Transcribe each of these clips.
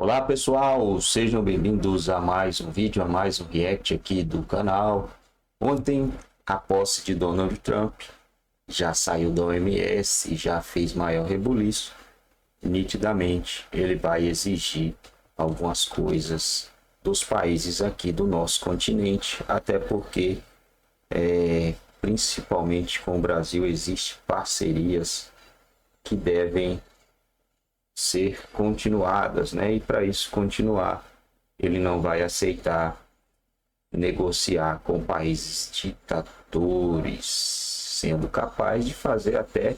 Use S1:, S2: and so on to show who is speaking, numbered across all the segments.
S1: Olá pessoal, sejam bem-vindos a mais um vídeo, a mais um react aqui do canal. Ontem, a posse de Donald Trump já saiu da OMS e já fez maior rebuliço. Nitidamente, ele vai exigir algumas coisas dos países aqui do nosso continente, até porque, principalmente com o Brasil, existem parcerias que devem ser continuadas, né? E para isso continuar, ele não vai aceitar negociar com países ditadores, sendo capaz de fazer até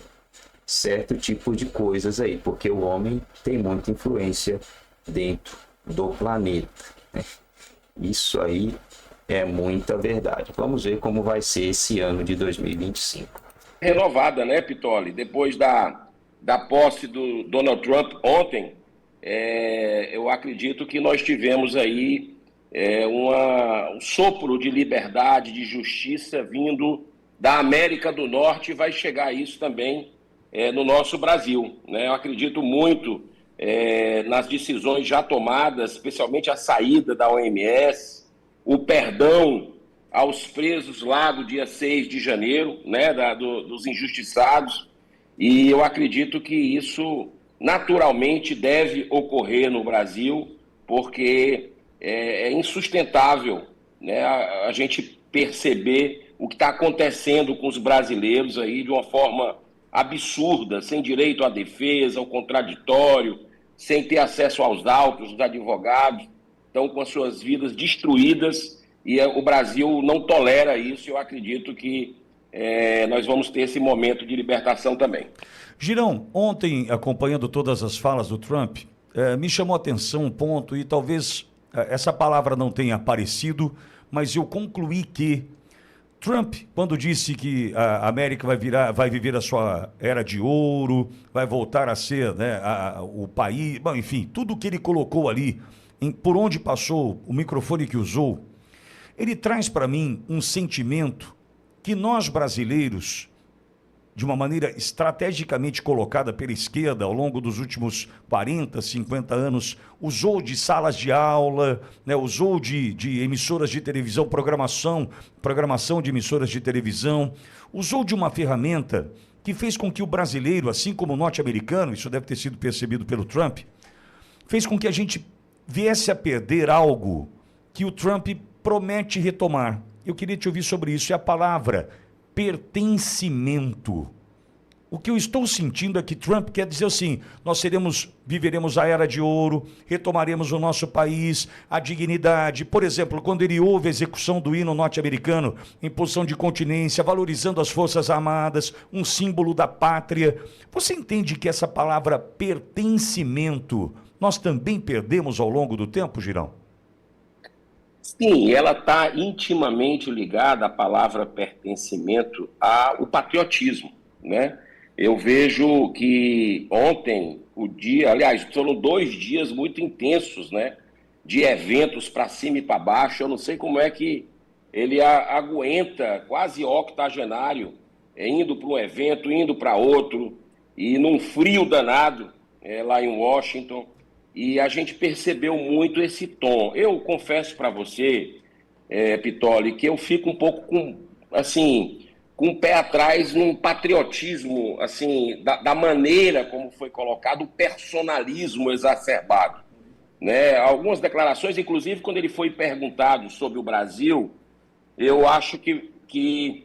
S1: certo tipo de coisas aí, porque o homem tem muita influência dentro do planeta, né? Isso aí é muita verdade. Vamos ver como vai ser esse ano de 2025.
S2: Renovada, né, Pitoli? Depois da posse do Donald Trump ontem, eu acredito que nós tivemos aí um sopro de liberdade, de justiça vindo da América do Norte, e vai chegar isso também no nosso Brasil, né? Eu acredito muito nas decisões já tomadas, especialmente a saída da OMS, o perdão aos presos lá do dia 6 de janeiro, né, dos injustiçados, e eu acredito que isso naturalmente deve ocorrer no Brasil, porque é insustentável, né, a gente perceber o que está acontecendo com os brasileiros aí de uma forma absurda, sem direito à defesa, ao contraditório, sem ter acesso aos autos, dos advogados, estão com as suas vidas destruídas, e o Brasil não tolera isso. Eu acredito que nós vamos ter esse momento de libertação também.
S3: Girão, ontem, acompanhando todas as falas do Trump, me chamou a atenção um ponto, e talvez essa palavra não tenha aparecido, mas eu concluí que Trump, quando disse que a América vai viver a sua era de ouro, vai voltar a ser, né, o país, bom, enfim, tudo que ele colocou ali, por onde passou, o microfone que usou, ele traz para mim um sentimento que nós brasileiros, de uma maneira estrategicamente colocada pela esquerda ao longo dos últimos 40, 50 anos, usou de salas de aula, né, usou de emissoras de televisão, programação de emissoras de televisão, usou de uma ferramenta que fez com que o brasileiro, assim como o norte-americano, isso deve ter sido percebido pelo Trump, fez com que a gente viesse a perder algo que o Trump promete retomar. Eu queria te ouvir sobre isso, é a palavra pertencimento. O que eu estou sentindo é que Trump quer dizer assim, nós viveremos a era de ouro, retomaremos o nosso país, a dignidade. Por exemplo, quando ele houve a execução do hino norte-americano em posição de continência, valorizando as Forças Armadas, um símbolo da pátria. Você entende que essa palavra pertencimento nós também perdemos ao longo do tempo, Girão?
S2: Sim, ela está intimamente ligada, à palavra pertencimento, ao patriotismo, né? Eu vejo que ontem, aliás, foram 2 dias muito intensos, né? De eventos para cima e para baixo. Eu não sei como é que ele aguenta, quase octogenário, indo para um evento, indo para outro, e num frio danado, lá em Washington. E a gente percebeu muito esse tom. Eu confesso para você, Pitoli, que eu fico um pouco com o pé atrás num patriotismo, assim, da maneira como foi colocado, o personalismo exacerbado, né? Algumas declarações, inclusive quando ele foi perguntado sobre o Brasil, eu acho que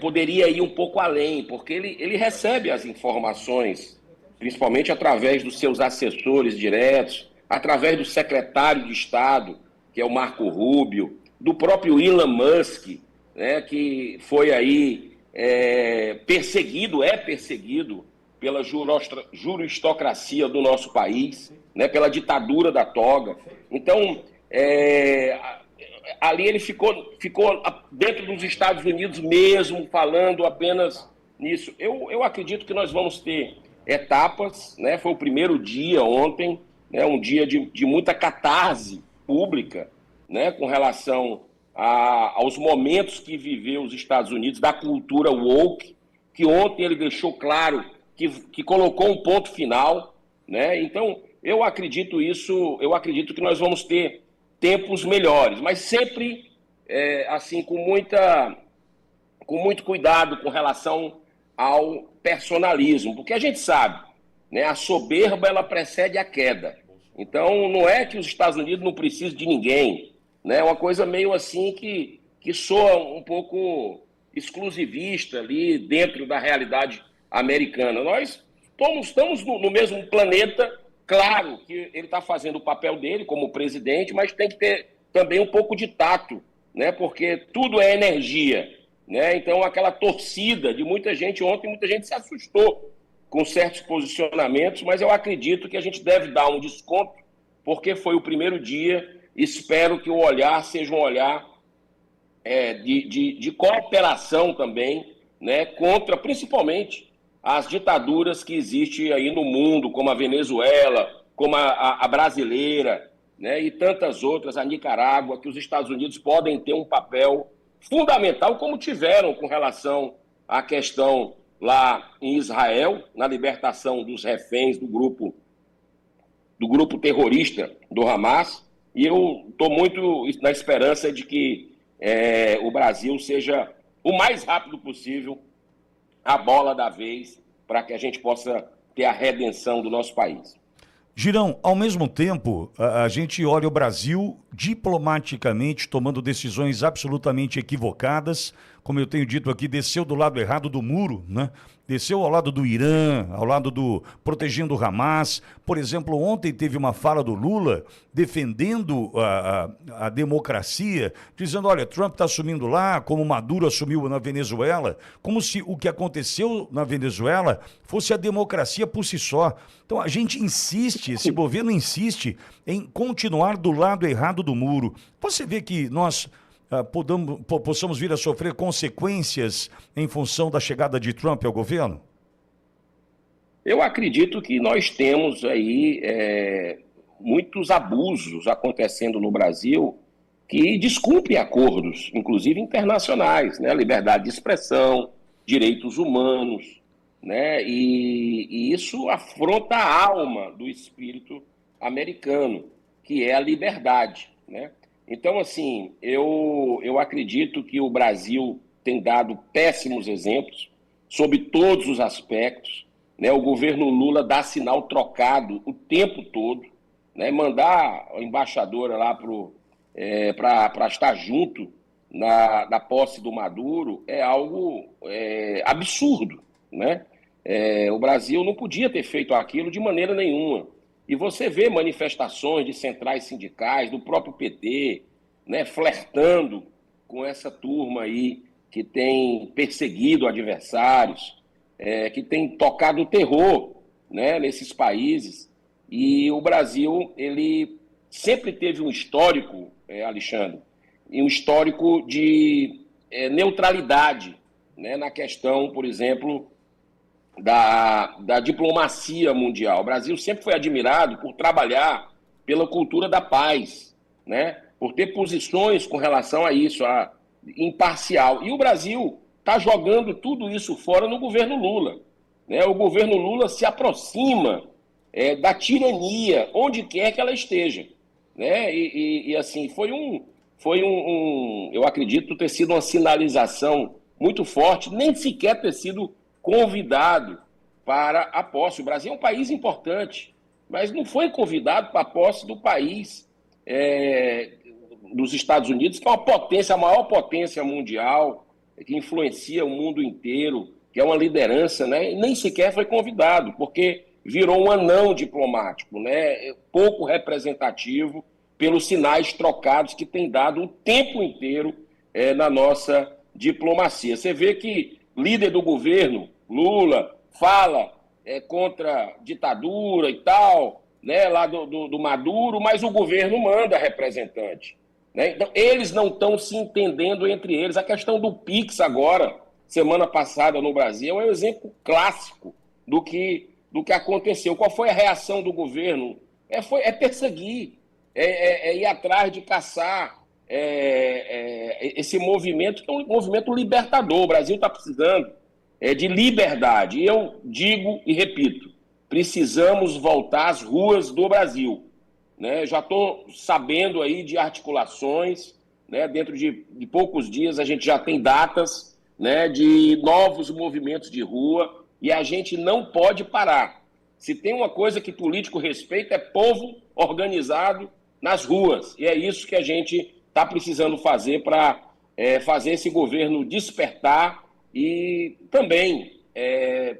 S2: poderia ir um pouco além, porque ele recebe as informações principalmente através dos seus assessores diretos, através do secretário de Estado, que é o Marco Rubio, do próprio Elon Musk, né, que foi aí perseguido pela juristocracia do nosso país, né, pela ditadura da toga. Então, ali ele ficou dentro dos Estados Unidos mesmo, falando apenas nisso. Eu acredito que nós vamos ter etapas, né? Foi o primeiro dia ontem, né? Um dia de muita catarse pública, né? Com relação aos momentos que viveu os Estados Unidos, da cultura woke, que ontem ele deixou claro que colocou um ponto final, né? Então, eu acredito que nós vamos ter tempos melhores, mas sempre assim com muito cuidado com relação ao personalismo, porque a gente sabe, né, a soberba ela precede a queda. Então não é que os Estados Unidos não precisam de ninguém, né? É uma coisa meio assim que soa um pouco exclusivista ali dentro da realidade americana. Nós estamos no mesmo planeta, claro que ele está fazendo o papel dele como presidente, mas tem que ter também um pouco de tato, né? Porque tudo é energia, né? Então aquela torcida de muita gente ontem, muita gente se assustou com certos posicionamentos, mas eu acredito que a gente deve dar um desconto, porque foi o primeiro dia. Espero que o olhar seja um olhar de cooperação também, né, contra principalmente as ditaduras que existem aí no mundo, como a Venezuela, como a brasileira, né, e tantas outras, a Nicarágua, que os Estados Unidos podem ter um papel fundamental, como tiveram com relação à questão lá em Israel, na libertação dos reféns do grupo terrorista do Hamas, e eu estou muito na esperança de que o Brasil seja o mais rápido possível a bola da vez para que a gente possa ter a redenção do nosso país.
S3: Girão, ao mesmo tempo, a gente olha o Brasil diplomaticamente tomando decisões absolutamente equivocadas, como eu tenho dito aqui, desceu do lado errado do muro, né? Desceu ao lado do Irã, ao lado do protegendo o Hamas. Por exemplo, ontem teve uma fala do Lula defendendo a democracia, dizendo, olha, Trump está assumindo lá, como Maduro assumiu na Venezuela, como se o que aconteceu na Venezuela fosse a democracia por si só. Então a gente insiste, esse governo insiste em continuar do lado errado do muro. Você vê que nós possamos vir a sofrer consequências em função da chegada de Trump ao governo?
S2: Eu acredito que nós temos aí muitos abusos acontecendo no Brasil que descumprem acordos, inclusive internacionais, né? Liberdade de expressão, direitos humanos, né? E isso afronta a alma do espírito americano, que é a liberdade, né? Então, assim, eu acredito que o Brasil tem dado péssimos exemplos sob todos os aspectos, né? O governo Lula dá sinal trocado o tempo todo, né? Mandar a embaixadora lá para estar junto na posse do Maduro é algo absurdo, né? O Brasil não podia ter feito aquilo de maneira nenhuma. E você vê manifestações de centrais sindicais, do próprio PT, né, flertando com essa turma aí que tem perseguido adversários, que tem tocado terror, né, nesses países. E o Brasil, ele sempre teve um histórico, Alexandre, e um histórico de neutralidade, né, na questão, por exemplo, da diplomacia mundial. O Brasil sempre foi admirado por trabalhar pela cultura da paz, né? Por ter posições com relação a isso, imparcial. E o Brasil está jogando tudo isso fora no governo Lula, né? O governo Lula se aproxima da tirania, onde quer que ela esteja, né? E assim, eu acredito ter sido uma sinalização muito forte, nem sequer ter sido convidado para a posse. O Brasil é um país importante, mas não foi convidado para a posse do país dos Estados Unidos, que é uma potência, a maior potência mundial, que influencia o mundo inteiro, que é uma liderança, né? E nem sequer foi convidado, porque virou um anão diplomático, né? Pouco representativo pelos sinais trocados que tem dado o tempo inteiro na nossa diplomacia. Você vê que líder do governo, Lula, fala contra ditadura e tal, né, lá do Maduro, mas o governo manda representante, né? Então, eles não estão se entendendo entre eles. A questão do Pix agora, semana passada no Brasil, é um exemplo clássico do que aconteceu. Qual foi a reação do governo? É perseguir, ir atrás de caçar esse movimento, que é um movimento libertador. O Brasil está precisando de liberdade. E eu digo e repito, precisamos voltar às ruas do Brasil, né? Já estou sabendo aí de articulações, né? Dentro de poucos dias a gente já tem datas, né, de novos movimentos de rua, e a gente não pode parar. Se tem uma coisa que político respeita é povo organizado nas ruas, e é isso que a gente está precisando fazer para fazer esse governo despertar e também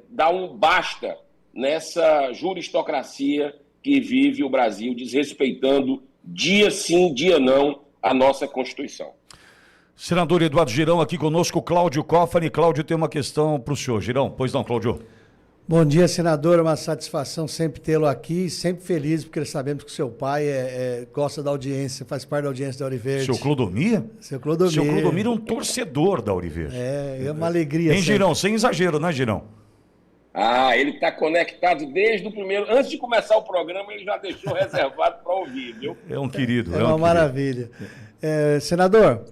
S2: dar um basta nessa juristocracia que vive o Brasil, desrespeitando dia sim, dia não, a nossa Constituição.
S3: Senador Eduardo Girão aqui conosco, Cláudio Cofani. Cláudio tem uma questão para o senhor. Girão, pois não, Cláudio?
S4: Bom dia, senador. É uma satisfação sempre tê-lo aqui, sempre feliz, porque sabemos que o seu pai gosta da audiência, faz parte da audiência da Auriverde.
S3: Seu Clodomir?
S4: Seu Clodomir.
S3: Seu Clodomir é um torcedor da Auriverde.
S4: É uma alegria.
S3: Hein, Girão? Sem exagero, né, Girão?
S2: Ele está conectado desde o primeiro... Antes de começar o programa, ele já deixou reservado para ouvir, viu?
S3: É um querido.
S4: É uma maravilha. Senador,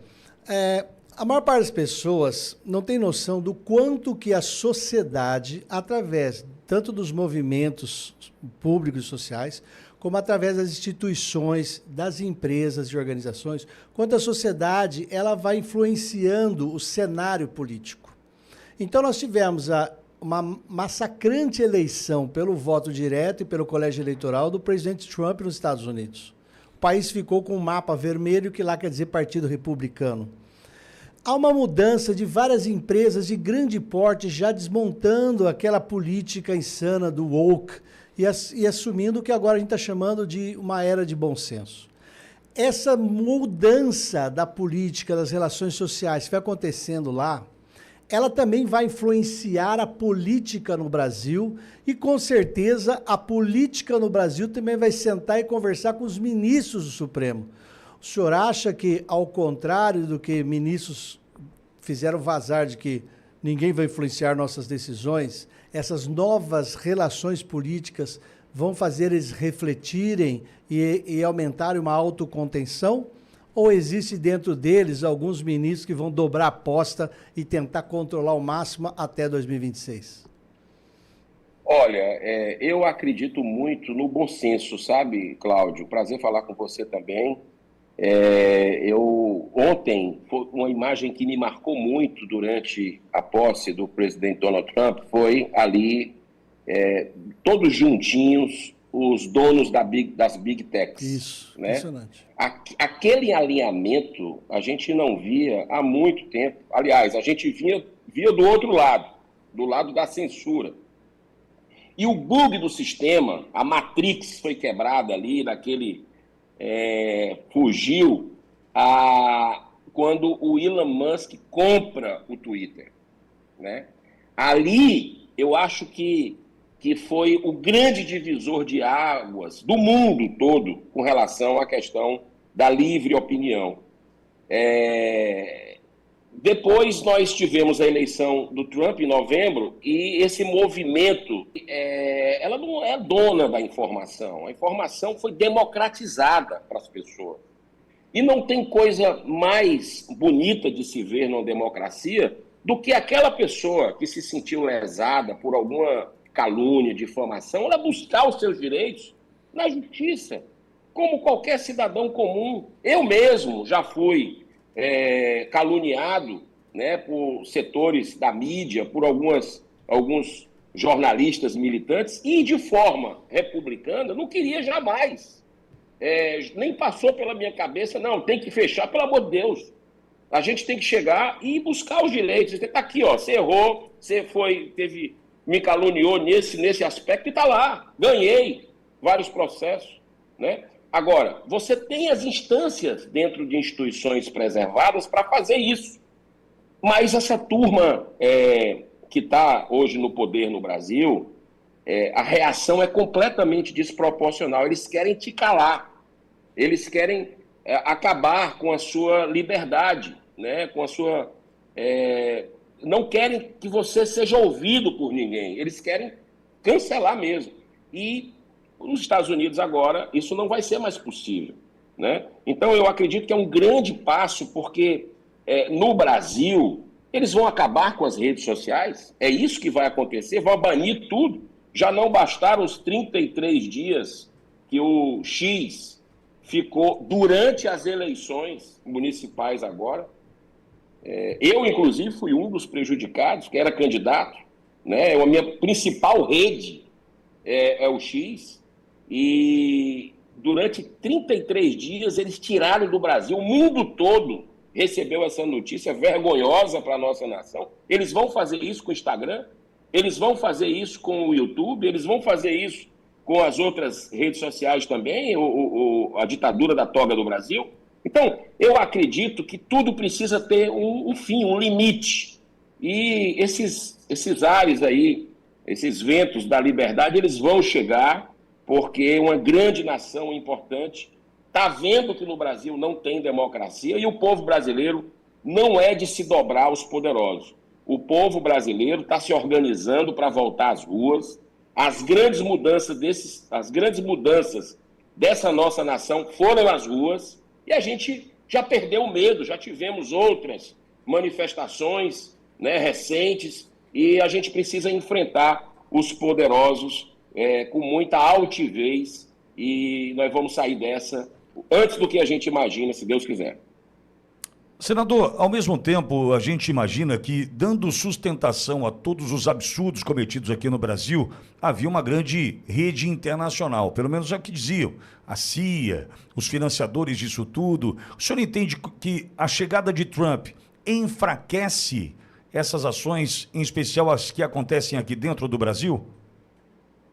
S4: a maior parte das pessoas não tem noção do quanto que a sociedade, através tanto dos movimentos públicos e sociais, como através das instituições, das empresas e organizações, quanto a sociedade ela vai influenciando o cenário político. Então nós tivemos uma massacrante eleição pelo voto direto e pelo colégio eleitoral do presidente Trump nos Estados Unidos. O país ficou com um mapa vermelho, que lá quer dizer Partido Republicano. Há uma mudança de várias empresas de grande porte já desmontando aquela política insana do woke e assumindo o que agora a gente está chamando de uma era de bom senso. Essa mudança da política, das relações sociais que vai acontecendo lá, ela também vai influenciar a política no Brasil e, com certeza, a política no Brasil também vai sentar e conversar com os ministros do Supremo. O senhor acha que, ao contrário do que ministros fizeram vazar de que ninguém vai influenciar nossas decisões, essas novas relações políticas vão fazer eles refletirem e aumentarem uma autocontenção? Ou existe dentro deles alguns ministros que vão dobrar a aposta e tentar controlar ao máximo até 2026?
S2: Olha, eu acredito muito no bom senso, sabe, Cláudio? Prazer falar com você também. Ontem, uma imagem que me marcou muito durante a posse do presidente Donald Trump foi ali, todos juntinhos, os donos das Big Techs. Isso, né? Impressionante. Aquele alinhamento a gente não via há muito tempo. Aliás, a gente via do outro lado, do lado da censura. E o bug do sistema, a Matrix foi quebrada ali, fugiu quando o Elon Musk compra o Twitter, né? Ali, eu acho que foi o grande divisor de águas do mundo todo com relação à questão da livre opinião. Depois nós tivemos a eleição do Trump em novembro e esse movimento, ela não é dona da informação. A informação foi democratizada para as pessoas. E não tem coisa mais bonita de se ver numa democracia do que aquela pessoa que se sentiu lesada por alguma calúnia, difamação, ela buscar os seus direitos na justiça, como qualquer cidadão comum. Eu mesmo já fui caluniado, né, por setores da mídia, por alguns jornalistas militantes, e de forma republicana, não queria jamais. Nem passou pela minha cabeça, não, tem que fechar, pelo amor de Deus. A gente tem que chegar e buscar os direitos. Você está aqui, ó, você errou, você me caluniou nesse aspecto e está lá. Ganhei vários processos, né? Agora, você tem as instâncias dentro de instituições preservadas para fazer isso. Mas essa turma que está hoje no poder no Brasil, a reação é completamente desproporcional. Eles querem te calar. Eles querem acabar com a sua liberdade, né? Com a sua... não querem que você seja ouvido por ninguém. Eles querem cancelar mesmo. E nos Estados Unidos agora isso não vai ser mais possível, né? Então eu acredito que é um grande passo, porque no Brasil eles vão acabar com as redes sociais, é isso que vai acontecer, vão banir tudo. Já não bastaram os 33 dias que o X ficou durante as eleições municipais agora. Eu, inclusive, fui um dos prejudicados, que era candidato, né? A minha principal rede é o X, e durante 33 dias eles tiraram do Brasil, o mundo todo recebeu essa notícia vergonhosa para a nossa nação. Eles vão fazer isso com o Instagram, eles vão fazer isso com o YouTube, eles vão fazer isso com as outras redes sociais também, a ditadura da toga do Brasil. Então, eu acredito que tudo precisa ter um fim, um limite. E esses ares aí, esses ventos da liberdade, eles vão chegar, porque uma grande nação importante está vendo que no Brasil não tem democracia e o povo brasileiro não é de se dobrar aos poderosos. O povo brasileiro está se organizando para voltar às ruas. As grandes mudanças dessa nossa nação foram às ruas e a gente já perdeu o medo, já tivemos outras manifestações, né, recentes, e a gente precisa enfrentar os poderosos com muita altivez, e nós vamos sair dessa antes do que a gente imagina, se Deus quiser.
S3: Senador, ao mesmo tempo, a gente imagina que, dando sustentação a todos os absurdos cometidos aqui no Brasil, havia uma grande rede internacional, pelo menos é o que diziam, a CIA, os financiadores disso tudo. O senhor entende que a chegada de Trump enfraquece essas ações, em especial as que acontecem aqui dentro do Brasil?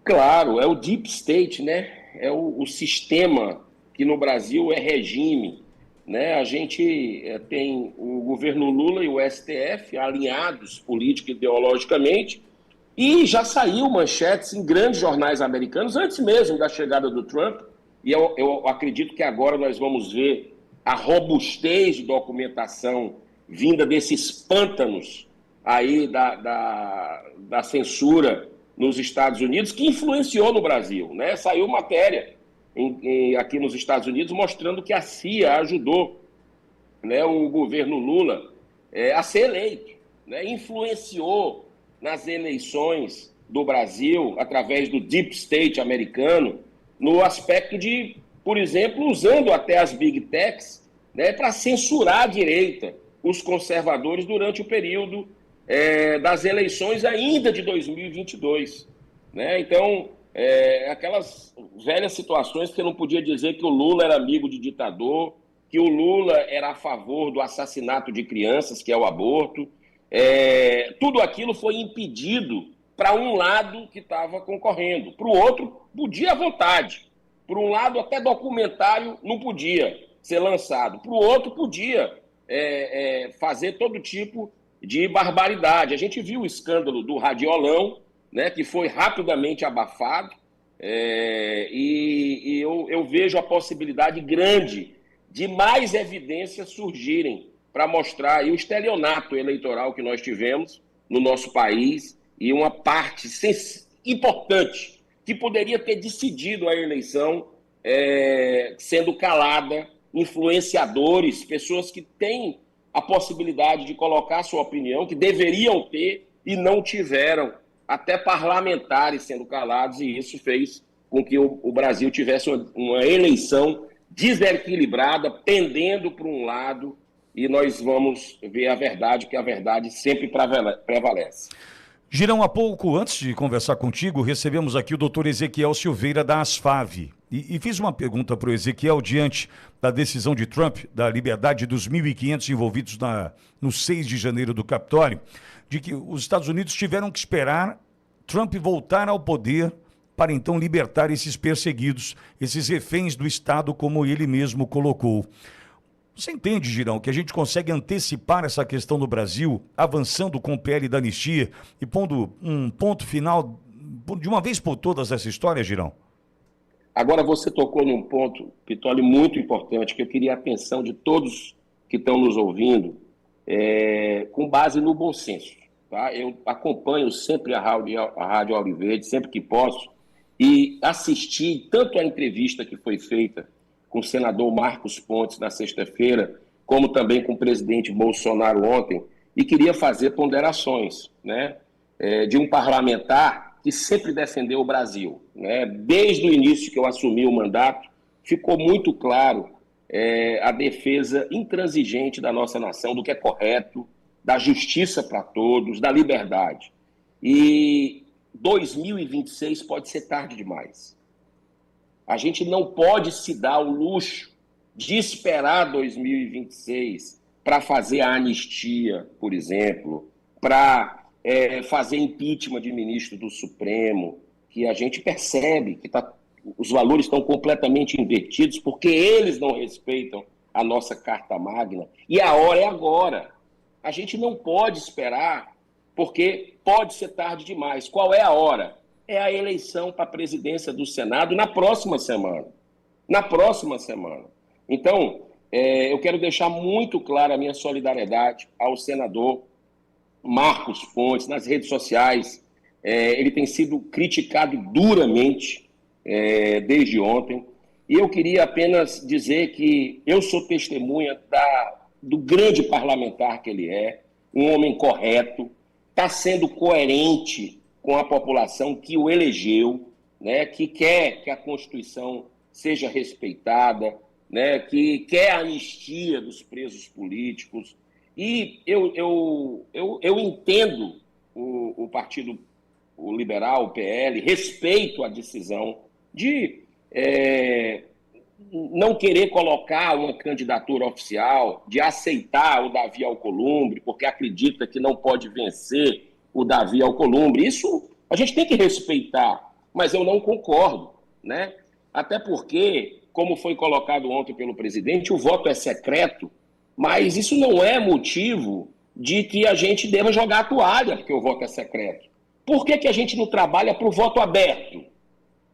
S2: Claro, é o Deep State, né? É o sistema que no Brasil é regime, né? A gente tem o governo Lula e o STF alinhados política e ideologicamente, e já saiu manchetes em grandes jornais americanos, antes mesmo da chegada do Trump, e eu acredito que agora nós vamos ver a robustez de documentação vinda desses pântanos aí da censura nos Estados Unidos, que influenciou no Brasil, né? Saiu matéria aqui nos Estados Unidos mostrando que a CIA ajudou, né, o governo Lula a ser eleito, né? Influenciou nas eleições do Brasil através do Deep State americano, no aspecto de, por exemplo, usando até as Big Techs, né, para censurar a direita, os conservadores, durante o período das eleições ainda de 2022. Né? Então, aquelas velhas situações que você não podia dizer que o Lula era amigo de ditador, que o Lula era a favor do assassinato de crianças, que é o aborto. Tudo aquilo foi impedido para um lado que estava concorrendo. Para o outro, podia à vontade. Por um lado, até documentário não podia ser lançado. Para o outro, podia fazer todo tipo de barbaridade. A gente viu o escândalo do Radiolão, né, que foi rapidamente abafado, e eu vejo a possibilidade grande de mais evidências surgirem para mostrar aí o estelionato eleitoral que nós tivemos no nosso país, e uma parte importante que poderia ter decidido a eleição sendo calada, influenciadores, pessoas que têm a possibilidade de colocar a sua opinião, que deveriam ter e não tiveram, até parlamentares sendo calados, e isso fez com que o Brasil tivesse uma eleição desequilibrada, pendendo para um lado, e nós vamos ver a verdade, que a verdade sempre prevalece.
S3: Girão, há pouco, antes de conversar contigo, recebemos aqui o doutor Ezequiel Silveira da Asfav. E fiz uma pergunta para o Ezequiel diante da decisão de Trump, da liberdade dos 1.500 envolvidos no 6 de janeiro do Capitólio, de que os Estados Unidos tiveram que esperar Trump voltar ao poder para então libertar esses perseguidos, esses reféns do Estado, como ele mesmo colocou. Você entende, Girão, que a gente consegue antecipar essa questão no Brasil, avançando com o PL da anistia e pondo um ponto final de uma vez por todas essa história, Girão?
S2: Agora você tocou num ponto, Pitoli, muito importante, que eu queria a atenção de todos que estão nos ouvindo, com base no bom senso. Tá? Eu acompanho sempre a Rádio Auriverde, sempre que posso, e assisti tanto a entrevista que foi feita com o senador Marcos Pontes na sexta-feira, como também com o presidente Bolsonaro ontem, e queria fazer ponderações, né, de um parlamentar que sempre defendeu o Brasil, né? Desde o início que eu assumi o mandato, ficou muito claro a defesa intransigente da nossa nação, do que é correto, da justiça para todos, da liberdade. E 2026 pode ser tarde demais. A gente não pode se dar o luxo de esperar 2026 para fazer a anistia, por exemplo, para fazer impeachment de ministro do Supremo, que a gente percebe que os valores estão completamente invertidos porque eles não respeitam a nossa Carta Magna. E a hora é agora. A gente não pode esperar porque pode ser tarde demais. Qual é a hora? É a eleição para a presidência do Senado na próxima semana. Na próxima semana. Então, eu quero deixar muito clara a minha solidariedade ao senador Marcos Pontes nas redes sociais. Ele tem sido criticado duramente desde ontem. E eu queria apenas dizer que eu sou testemunha do grande parlamentar que ele é, um homem correto, está sendo coerente com a população que o elegeu, né, que quer que a Constituição seja respeitada, né, que quer a anistia dos presos políticos. E eu entendo o Partido Liberal, o PL, respeito a decisão de não querer colocar uma candidatura oficial, de aceitar o Davi Alcolumbre, porque acredita que não pode vencer o Davi Alcolumbre. Isso a gente tem que respeitar, mas eu não concordo, né? Até porque, como foi colocado ontem pelo presidente, o voto é secreto, mas isso não é motivo de que a gente deva jogar a toalha, porque o voto é secreto. Por que a gente não trabalha para o voto aberto?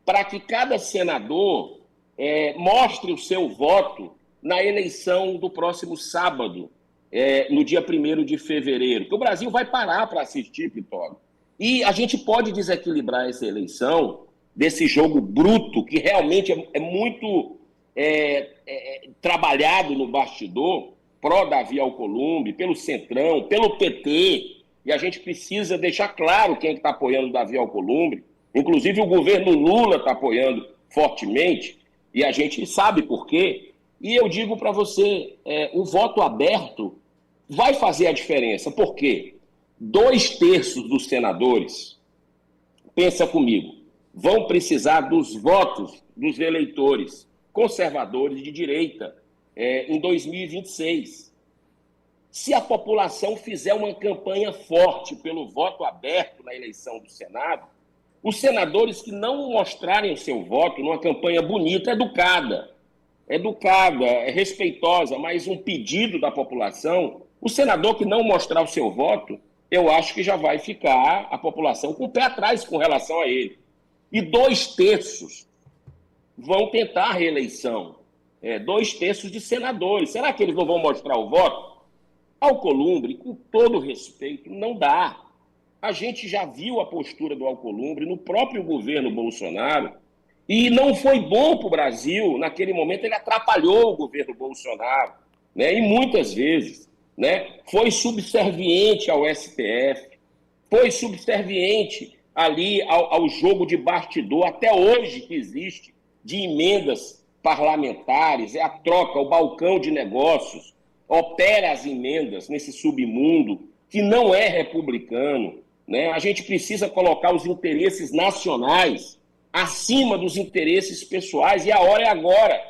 S2: Para que cada senador mostre o seu voto na eleição do próximo sábado, no dia 1º de fevereiro, que o Brasil vai parar para assistir, Pitório. E a gente pode desequilibrar essa eleição desse jogo bruto, que realmente é muito trabalhado no bastidor, pró-Davi Alcolumbre, pelo Centrão, pelo PT, e a gente precisa deixar claro quem está apoiando o Davi Alcolumbre. Inclusive o governo Lula está apoiando fortemente, e a gente sabe por quê. E eu digo para você, o voto aberto vai fazer a diferença. Por quê? 2/3 dos senadores, pensa comigo, vão precisar dos votos dos eleitores conservadores de direita em 2026. Se a população fizer uma campanha forte pelo voto aberto na eleição do Senado, os senadores que não mostrarem o seu voto numa campanha bonita, educada, respeitosa, mas um pedido da população, o senador que não mostrar o seu voto, eu acho que já vai ficar a população com o pé atrás com relação a ele. E 2/3 vão tentar a reeleição. 2/3 de senadores. Será que eles não vão mostrar o voto? Alcolumbre, com todo respeito, não dá. A gente já viu a postura do Alcolumbre no próprio governo Bolsonaro e não foi bom para o Brasil. Naquele momento ele atrapalhou o governo Bolsonaro, né? E muitas vezes, né? Foi subserviente ao STF, foi subserviente ali ao jogo de bastidor, até hoje que existe, de emendas parlamentares, a troca, o balcão de negócios, opera as emendas nesse submundo que não é republicano, né? A gente precisa colocar os interesses nacionais acima dos interesses pessoais, e a hora é agora,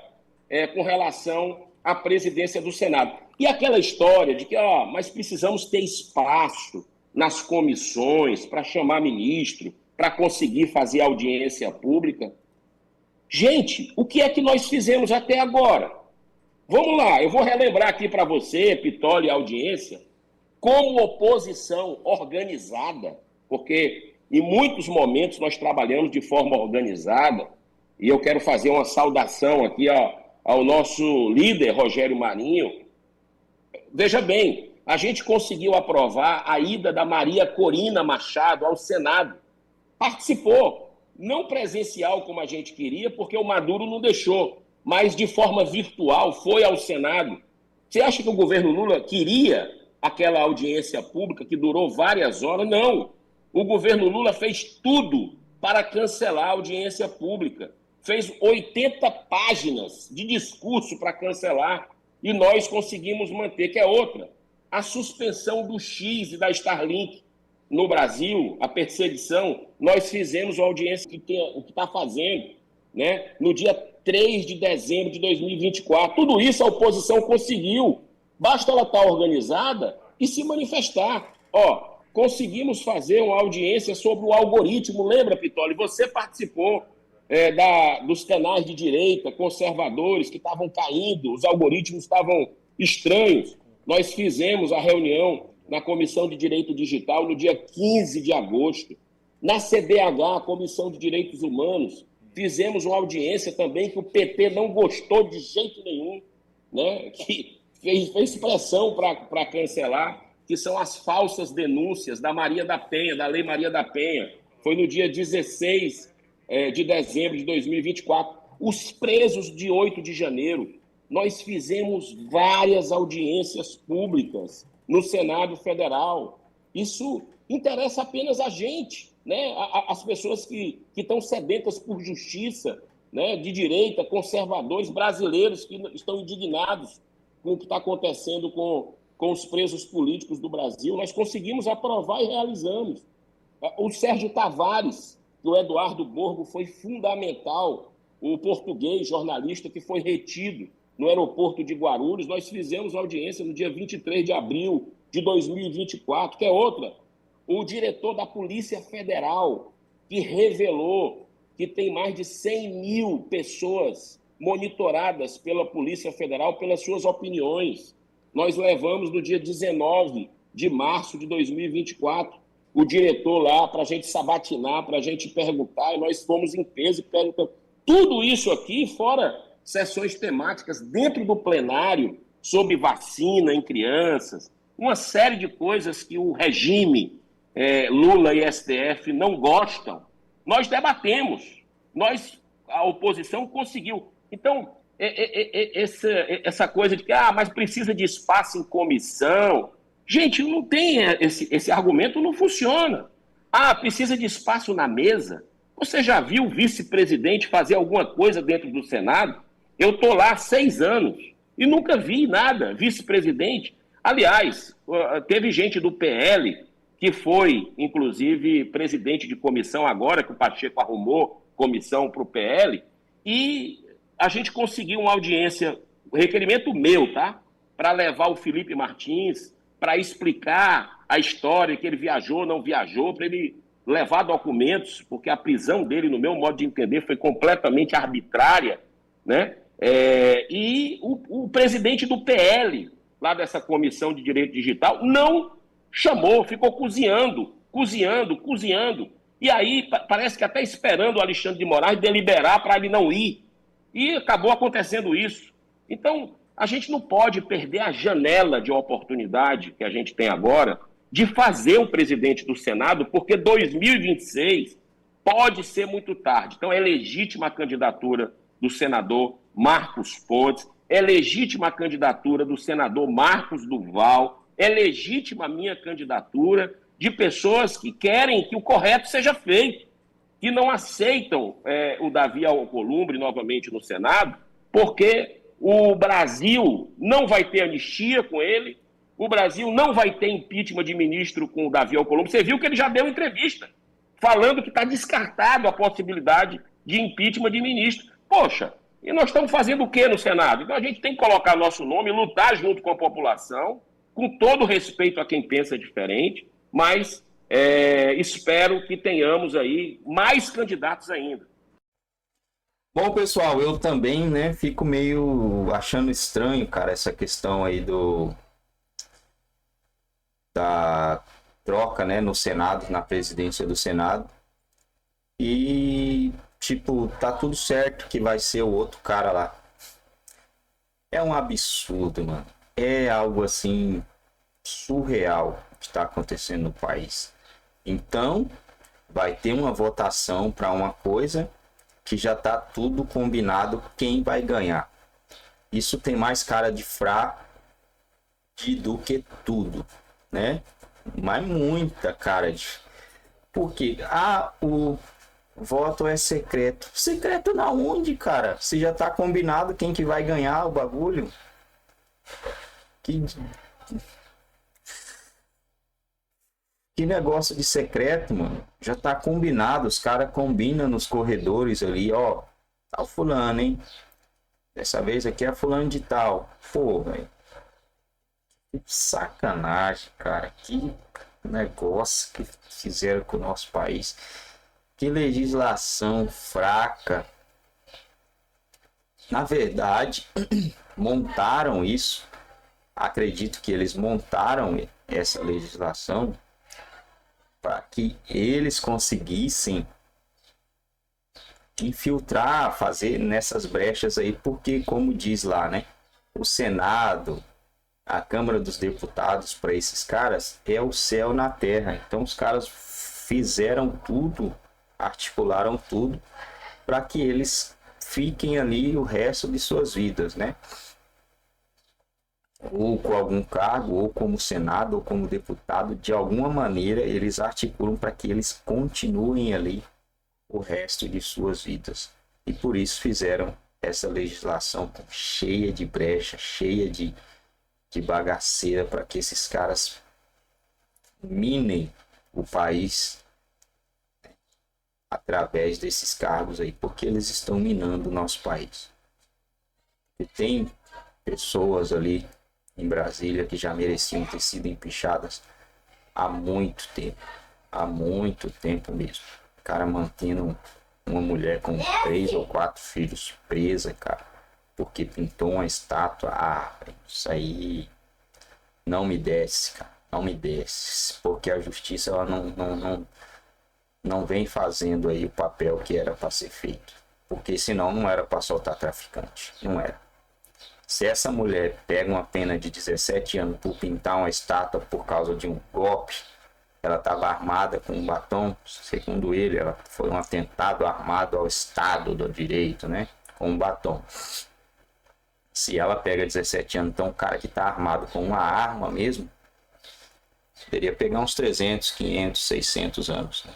S2: com relação à presidência do Senado. E aquela história de que, mas precisamos ter espaço nas comissões para chamar ministro, para conseguir fazer audiência pública. Gente, o que é que nós fizemos até agora? Vamos lá, eu vou relembrar aqui para você, Pitório e audiência, como oposição organizada, porque em muitos momentos nós trabalhamos de forma organizada, e eu quero fazer uma saudação aqui ao nosso líder, Rogério Marinho. Veja bem, a gente conseguiu aprovar a ida da Maria Corina Machado ao Senado. Participou, não presencial como a gente queria, porque o Maduro não deixou, mas de forma virtual foi ao Senado. Você acha que o governo Lula queria aquela audiência pública que durou várias horas? Não. O governo Lula fez tudo para cancelar a audiência pública. Fez 80 páginas de discurso para cancelar e nós conseguimos manter, que é outra. A suspensão do X e da Starlink no Brasil, a perseguição, nós fizemos a audiência que está fazendo, né, no dia 3 de dezembro de 2024. Tudo isso a oposição conseguiu. Basta ela estar organizada e se manifestar. Conseguimos fazer uma audiência sobre o algoritmo. Lembra, Pitoli? Você participou dos canais de direita, conservadores, que estavam caindo, os algoritmos estavam estranhos. Nós fizemos a reunião na Comissão de Direito Digital no dia 15 de agosto. Na CDH, Comissão de Direitos Humanos, fizemos uma audiência também que o PT não gostou de jeito nenhum, né? Que fez pressão para cancelar, que são as falsas denúncias da Maria da Penha, da Lei Maria da Penha. Foi no dia 16 de dezembro de 2024. Os presos de 8 de janeiro. Nós fizemos várias audiências públicas no Senado Federal. Isso interessa apenas a gente, né? As pessoas que estão sedentas por justiça, né? De direita, conservadores brasileiros que estão indignados com o que está acontecendo com os presos políticos do Brasil. Nós conseguimos aprovar e realizamos. O Sérgio Tavares, do Eduardo Borgo, foi fundamental. O português jornalista que foi retido no aeroporto de Guarulhos. Nós fizemos audiência no dia 23 de abril de 2024, que é outra. O diretor da Polícia Federal, que revelou que tem mais de 100 mil pessoas monitoradas pela Polícia Federal pelas suas opiniões. Nós levamos no dia 19 de março de 2024 o diretor lá para a gente sabatinar, para a gente perguntar, e nós fomos em peso perguntando. Tudo isso aqui, fora sessões temáticas dentro do plenário sobre vacina em crianças, uma série de coisas que o regime Lula e STF não gostam. Nós debatemos, a oposição conseguiu. Então, essa coisa de que mas precisa de espaço em comissão. Gente, não tem esse argumento, não funciona. Precisa de espaço na mesa. Você já viu o vice-presidente fazer alguma coisa dentro do Senado? Eu estou lá há 6 anos e nunca vi nada, vice-presidente. Aliás, teve gente do PL que foi, inclusive, presidente de comissão agora, que o Pacheco arrumou comissão para o PL, e a gente conseguiu uma audiência, requerimento meu, tá? Para levar o Felipe Martins, para explicar a história, que ele viajou, não viajou, para ele levar documentos, porque a prisão dele, no meu modo de entender, foi completamente arbitrária, né? E o presidente do PL, lá dessa Comissão de Direito Digital, não chamou, ficou cozinhando. E aí parece que até esperando o Alexandre de Moraes deliberar para ele não ir. E acabou acontecendo isso. Então, a gente não pode perder a janela de oportunidade que a gente tem agora de fazer o presidente do Senado, porque 2026 pode ser muito tarde. Então, é legítima a candidatura do senador Marcos Pontes, é legítima a candidatura do senador Marcos Duval, é legítima a minha candidatura de pessoas que querem que o correto seja feito, que não aceitam o Davi Alcolumbre novamente no Senado, porque o Brasil não vai ter anistia com ele, o Brasil não vai ter impeachment de ministro com o Davi Alcolumbre. Você viu que ele já deu entrevista falando que está descartado a possibilidade de impeachment de ministro. Poxa, e nós estamos fazendo o quê no Senado? Então a gente tem que colocar nosso nome, lutar junto com a população, com todo respeito a quem pensa diferente, mas espero que tenhamos aí mais candidatos ainda.
S1: Bom, pessoal, eu também, né, fico meio achando estranho, cara, essa questão aí da troca, né, no Senado, na presidência do Senado. E, tipo, tá tudo certo que vai ser o outro cara lá. É um absurdo, mano. É algo, assim, surreal que tá acontecendo no país. Então, vai ter uma votação para uma coisa que já tá tudo combinado quem vai ganhar. Isso tem mais cara de fraude do que tudo, né? Mas muita cara Por quê? Ah, o voto é secreto. Secreto na onde, cara? Se já tá combinado quem que vai ganhar o bagulho. Que negócio de secreto, mano. Já tá combinado. Os caras combinam nos corredores ali, ó. Tá o fulano, hein? Dessa vez aqui é fulano de tal. Pô, velho. Que sacanagem, cara. Que negócio que fizeram com o nosso país. Que legislação fraca. Na verdade, montaram isso. Acredito que eles montaram essa legislação para que eles conseguissem infiltrar, fazer nessas brechas aí, porque, como diz lá, né? O Senado, a Câmara dos Deputados, para esses caras, é o céu na terra. Então, os caras fizeram tudo, articularam tudo, para que eles fiquem ali o resto de suas vidas, né? Ou com algum cargo, ou como Senado, ou como deputado, de alguma maneira eles articulam para que eles continuem ali o resto de suas vidas. E por isso fizeram essa legislação cheia de brecha, cheia de bagaceira, para que esses caras minem o país através desses cargos aí, porque eles estão minando o nosso país. E tem pessoas ali em Brasília que já mereciam ter sido empichadas há muito tempo mesmo. O cara mantendo uma mulher com 3 ou 4 filhos presa, cara, porque pintou uma estátua. Ah, isso aí não me desce, cara, não me desce, porque a justiça ela não vem fazendo aí o papel que era para ser feito, porque senão não era para soltar traficante, não era. Se essa mulher pega uma pena de 17 anos por pintar uma estátua por causa de um golpe, ela estava armada com um batom, segundo ele, ela foi um atentado armado ao Estado do Direito, né? Com um batom. Se ela pega 17 anos, então o cara que está armado com uma arma mesmo, poderia pegar uns 300, 500, 600 anos, né?